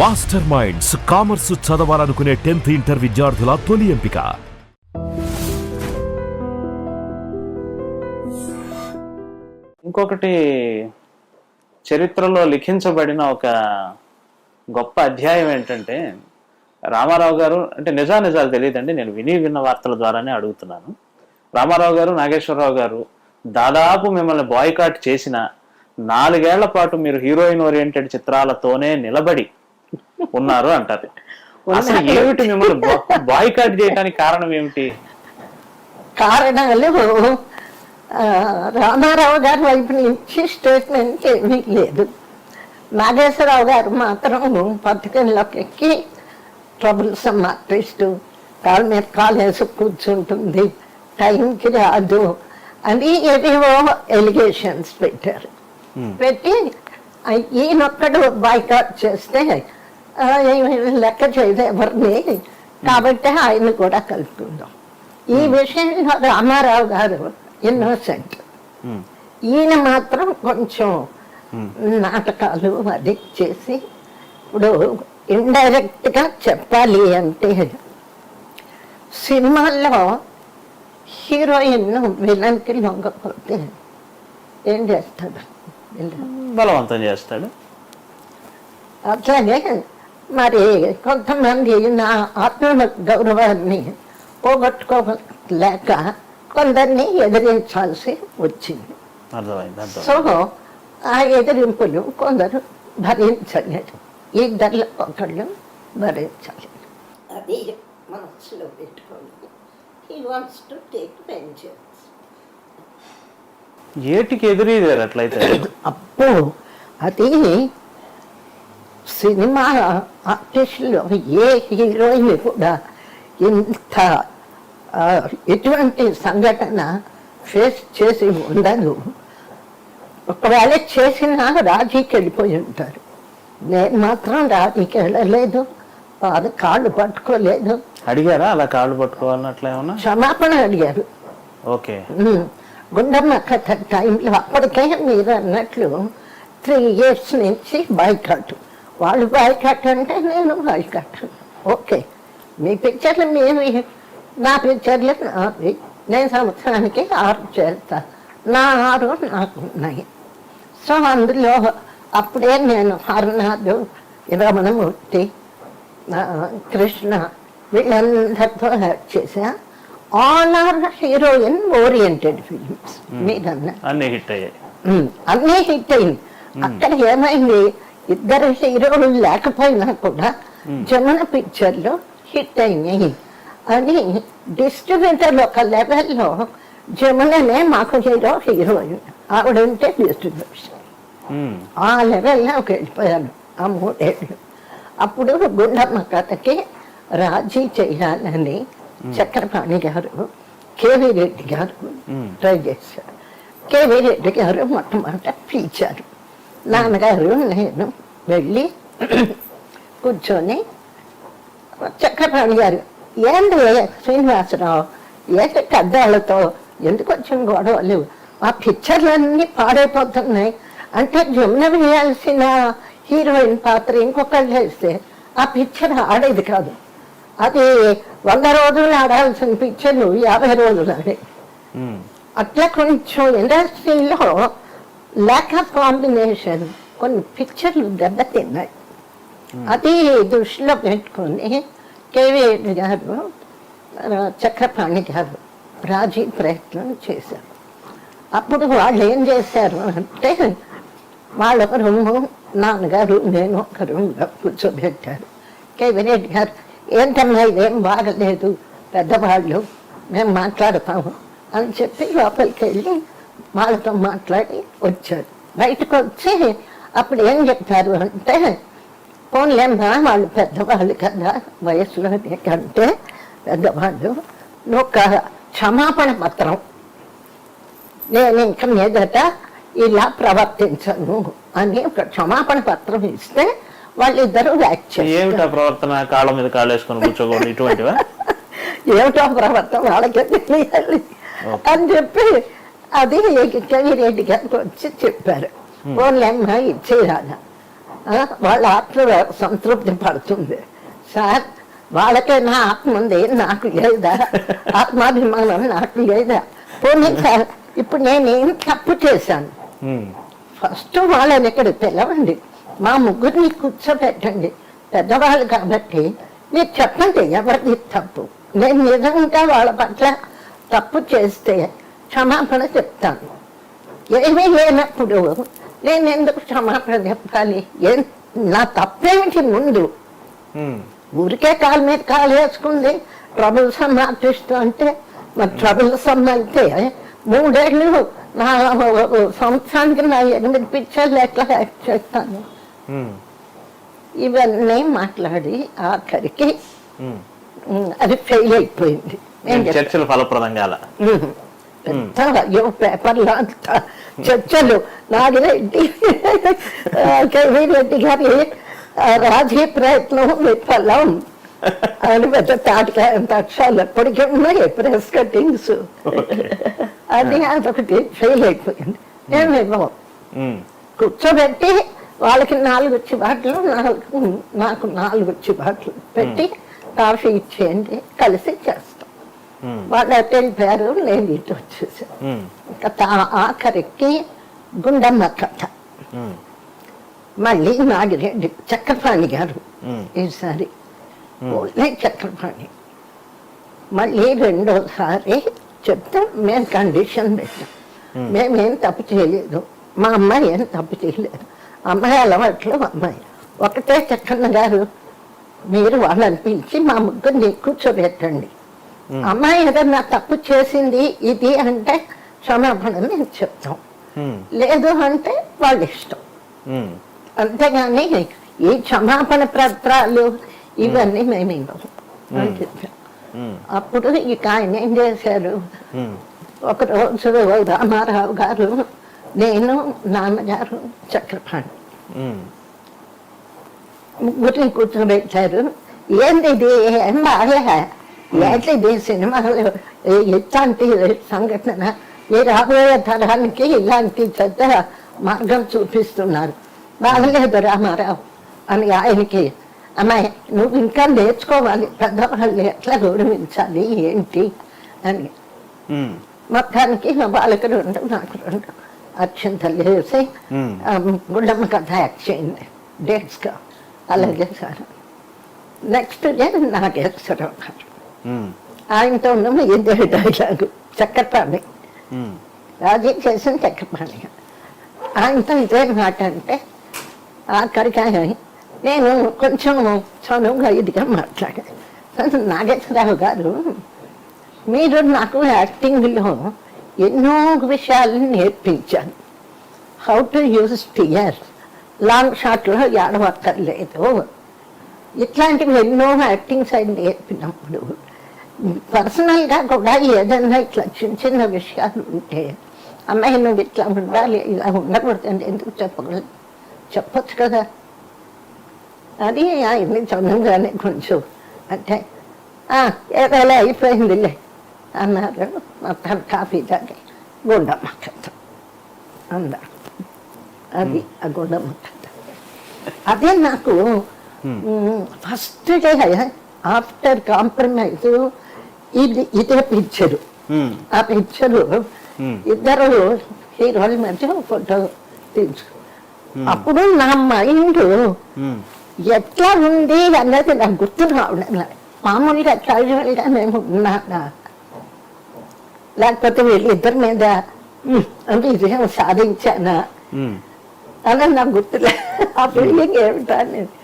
Master minds commerce చదవాలనుకునే 10th inter విద్యార్థుల తొలి ఎంపిక. ఇంకొకటి చరిత్రలో లిఖించబడిన ఒక గొప్ప అధ్యాయం ఏంటంటే, రామారావు గారు అంటే నిజాలు తెలియదండి, నేను విన్న వార్తల ద్వారానే అడుగుతున్నాను. రామారావు గారు, నాగేశ్వరరావు గారు దాదాపు మిమ్మల్ని బాయ్కాట్ చేసిన 4 ఏళ్ల పాటు మీరు హీరోయిన్ ఓరియంటెడ్ చిత్రాలతోనే నిలబడి ఉన్నారు అంటారు. అసలు ఏమిటి మిమ్మల్ని బాయ్కాట్ చేయడానికి కారణం ఏమిటి? కారణాలు రామారావు గారి వైపు నుంచి స్టేట్మెంట్ ఏమీ లేదు. నాగేశ్వరరావు గారు మాత్రం పథకంలోకి ఎక్కి ట్రబుల్సమ్ ఆర్టిస్టు, కాళ్ళ మీద కాలేసి కూర్చుంటుంది, టైంకి రాదు అని ఏవేవో ఎలిగేషన్స్ పెట్టారు. పెట్టి ఈయనొక్కడు బాయ్కాట్ చేస్తే లెక్క చేయదు ఎవరిని, కాబట్టి ఆయన కూడా కలుపుకుందాం. ఈ విషయంలో రామారావు గారు ఇన్నోసెంట్, ఈయన మాత్రం కొంచెం నాటకాలు అది చేసి. ఇప్పుడు ఇండైరెక్ట్ గా చెప్పాలి అంటే, సినిమాల్లో హీరోయిన్ విలన్ కి లొంగపోతే ఏం చేస్తాడు? బలవంతం చేస్తాడు. అట్లాగే మరి కొంతమంది నా ఆత్మ గౌరవాన్ని పోగొట్టుకోలేక కొందరిని ఎదిరించాల్సి వచ్చింది. సో ఆ ఎదిరింపులు కొందరు భరించలేరు, ఇద్దరిలో ఒకళ్ళు భరించాలి. అది మనసులో పెట్టుకోండి. He wants to take vengeance. ఏటికి ఎదురీదారు అట్లయితే? అప్పుడు అది సినిమా ఆర్టిస్టులో ఏ హీరోయిన్ కూడా ఇంత ఎటువంటి సంఘటన ఫేస్ చేసి ఉండదు. ఒకవేళ చేసినా రాజీకి వెళ్ళిపోయి ఉంటారు. నేను మాత్రం రాజీకి వెళ్ళలేదు, అది కాళ్ళు పట్టుకోలేదు. అడిగారా అలా కాళ్ళు పట్టుకోవాలని? అట్లా ఏమన్నా క్షమాపణ అడిగారు. ఓకే. గుండమ్మ కథ టైంలో అప్పటికే మీరు అన్నట్లు 3 years నుంచి బాయ్కాట్. వాళ్ళు బాయ్కాట్ అంటే నేను బాయ్కాట్. ఓకే, మీ పిక్చర్లు మీవి, నా పిక్చర్లు నావి. నేను సంవత్సరానికి 6 చేస్తా, నా 6 నాకు ఉన్నాయి. సో అందులో అప్పుడే నేను హరనాథ్, రమణమూర్తి, కృష్ణ వీళ్ళందరితో యాక్ట్ చేశా. All are heroine oriented films. మీరన్నా అన్ని హిట్ అయ్యాయి. అన్నీ హిట్ అయింది. అక్కడ ఏమైంది, ఇద్దరు హీరోలు లేకపోయినా కూడా జమున పిక్చర్లు హిట్ అయినాయి అని డిస్ట్రిబ్యూటర్ ఒక లెవెల్లో జముననే మాకు హీరోయిన్, ఆవిడంటే డిస్ట్రిబ్యూషన్. ఆ లెవెల్లోకి వెళ్ళిపోయాను ఆ 3 ఏళ్ళు. అప్పుడు గుండమ్మ కథకి రాజీ చేయాలని చక్రపాణి గారు, కేవీ రెడ్డి గారు ట్రై చేశారు. కేవీ రెడ్డి గారు మొట్టమొదట పిలిచారు. నాన్నగారు నేను వెళ్ళి కూర్చొని, చక్రపాణి గారు ఏంటి శ్రీనివాసరావు ఏంటి కద్దాళ్ళతో ఎందుకు వచ్చిన గొడవలు, ఆ పిక్చర్లన్నీ పాడైపోతున్నాయి అంటే జమున వేయాల్సిన హీరోయిన్ పాత్ర ఇంకొకళ్ళు వేస్తే ఆ పిక్చర్ ఆడేది కాదు. అది 100 రోజులు ఆడాల్సిన పిక్చర్లు 50 రోజులు ఆడే. అట్లా కొంచెం ఇండస్ట్రీలో ల్యాక్ ఆఫ్ కాంబినేషన్ కొన్ని పిక్చర్లు దెబ్బతిన్నాయి. అది దృష్టిలో పెట్టుకొని కేవీ గారు, చక్రపాణి గారు రాజీ ప్రయత్నం చేశారు. అప్పుడు వాళ్ళు ఏం చేశారు అంటే, వాళ్ళొక రూము, నాన్నగారు నేను ఒక రూమ్లో కూర్చోబెట్టారు. కేవీ రెడ్డి గారు ఏంటన్నా ఇదేం బాగలేదు, పెద్దవాళ్ళు మేము మాట్లాడతాము అని చెప్పి లోపలికి వెళ్ళి వాళ్ళతో మాట్లాడి వచ్చారు. బయటకు వచ్చి అప్పుడు ఏం చెప్పారు అంటే, పోన్లేమ్మా వాళ్ళు పెద్దవాళ్ళు కదా, వయసులో కంటే పెద్దవాళ్ళు, నువ్వు ఒక క్షమాపణ పత్రం, నేను ఇంక మీదట ఇలా ప్రవర్తించను అని ఒక క్షమాపణ పత్రం ఇస్తే వాళ్ళిద్దరూ యాక్ట్ చేస్తారు. ఏమిటా ప్రవర్తన? కాళ్ళ మీద కాళ్ళు వేసుకొని కూర్చోకూడదు ఇటువంటివా? ఏమిటో ప్రవర్తన వాళ్ళకే తెలియాలి అని చెప్పి అది కేవీ రెడ్డి గారికి వచ్చి చెప్పారు. పోన్లేమ్మా ఇచ్చేరాదా వాళ్ళ ఆత్మ సంతృప్తి పడుతుంది. సార్ వాళ్ళకైనా ఆత్మ ఉంది, నాకు లేదా? ఆత్మాభిమానం నాకు లేదా? పోనీ సార్ ఇప్పుడు నేనేం తప్పు చేశాను? ఫస్ట్ వాళ్ళని ఇక్కడ పిలవండి, మా ముగ్గురిని కూర్చోబెట్టండి, పెద్దవాళ్ళు కాబట్టి మీరు చెప్పండి ఎవరిది తప్పు. నేను నిజంగా వాళ్ళ పట్ల తప్పు చేస్తే క్షమాపణ చెప్తాను. ఏమీ లేనప్పుడు నేను ఎందుకు క్షమాపణ చెప్పాలి? నా తప్పేమిటి? ముందు ఊరికే కాలు మీద కాలు వేసుకుంది ట్రబుల్సమ్ ఆర్టిస్ట్ అంటే, మరి ట్రబుల్సమ్ అయితే 3 ఏళ్ళు నా సంవత్సరానికి నా 8 పిక్చర్లు ఎట్లా యాక్ట్ చేస్తాను? ఇవన్నీ మాట్లాడి ఆఖరికి అది ఫెయిల్ అయిపోయింది. చర్చలు ఫలప్రదంగా అయ్యో పేపర్లో అంతా చర్చలు. నాగిరెడ్డి రెడ్డి గారి రాజకీయ ప్రయత్నం విఫలం అని పెద్ద తాటికాయంత అక్షరాలు ఎప్పటికీ ఉన్నాయి, ప్రెస్ కటింగ్స్. అది అదొకటి ఫెయిల్ అయిపోయింది. నేను కూర్చోబెట్టి వాళ్ళకి 4 చివాట్లు, నాకు 4 చివాట్లు పెట్టి కాఫీ ఇచ్చేయండి, కలిసి చేస్తాం. వాళ్ళు అటు వెళ్ళిపోయారు, నేను ఇటు వచ్చేసాను. ఇంకా ఆఖరికి గుండమ్మ కథ. మళ్ళీ నాగిరెడ్డి చక్రపాణి గారు ఈసారి చక్రపాణి మళ్ళీ 2వసారి చెప్తే మేము కండిషన్ పెట్టాం. మేమేం తప్పు చేయలేదు, మా అమ్మాయి ఏం తప్పు చేయలేదు, అమ్మాయి అలవాట్లు అమ్మాయి ఒకటే. చక్కన్న గారు మీరు వాళ్ళని పిలిచి మా ముగ్గురిని కూర్చోబెట్టండి, అమ్మాయి ఏదన్నా తప్పు చేసింది ఇది అంటే క్షమాపణ మేము చెప్తాం, లేదు అంటే వాళ్ళ ఇష్టం. అంతేగాని ఈ క్షమాపణ పత్రాలు ఇవన్నీ మేము ఇవ్వము అని చెప్పాం. అప్పుడు ఇక ఆయన ఏం చేశారు, ఒకరోజు రామారావు గారు, నేను, నాన్నగారు, చక్రపాణి ముగ్గురిని కూర్చోబెట్టారు. ఏంది ఇది? ఏం బాగా ఏంటిది సినిమాలు ఇట్లాంటి సంఘటన, ఈ రాబోయే తరానికి ఇలాంటి చెడ్డ మార్గం చూపిస్తున్నారు, బాగలేదు రామారావు అని ఆయనకి. అమ్మాయి నువ్వు ఇంకా నేర్చుకోవాలి, పెద్దవాళ్ళు ఎట్లా గౌరవించాలి ఏంటి అని. మొత్తానికి వాళ్ళకి 2 నాకు 2 అక్షంతలు వేసి గుండమ్మ కథ యాక్ట్ చేయండి డేట్స్గా. అలాగే సార్. నెక్స్ట్ డే నాగేశ్వరరావు గారు, ఆయనతో ఉన్న ఇదే డైలాగు చక్రపాణి, రాజీ చేసిన చక్రపాణి. ఆయనతో ఇదే మాట అంటే ఆఖరికి నేను కొంచెం చనువుగా ఇదిగా మాట్లాడాను. నాగేశ్వరరావు గారు, మీరు నాకు యాక్టింగ్లో ఎన్నో విషయాలను నేర్పించాను. How to use tear, long షాట్లో ఏడవక్కర్లేదు, ఇట్లాంటివి ఎన్నో యాక్టింగ్ సైడ్ నేర్పినప్పుడు పర్సనల్గా కూడా ఏదైనా ఇట్లా చిన్న చిన్న విషయాలు ఉంటే, అమ్మాయి నువ్వు ఇట్లా ఉండాలి, ఇలా ఉండకూడదండి, ఎందుకు చెప్పొచ్చు కదా. అది ఆయన్ని చదువుగానే కొంచెం అంటే ఏదైనా అయిపోయిందిలే అన్నారు. మొత్తం కాఫీ తాగి గుండమ్మ కథ అన్నారు. అది ఆ గుండమ్మ కథ. అదే నాకు ఫస్ట్ డే ఆఫ్టర్ కాంప్రమైజ్ ఇదే పిక్చరు. ఆ పిక్చరు ఇద్దరు హీరోల మధ్య ఫోటో తీసుకు. అప్పుడు నా మైండ్ ఎట్లా ఉంది అన్నది నాకు గుర్తు రావడం. మామూలుగా క్యాజువల్గా మేము ఉన్నానా, లేకపోతే వీళ్ళిద్దరి మీద విజయం సాధించానా అన్నది నాకు గుర్తులే. ఆ ఫీలింగ్ ఏమిటా అనేది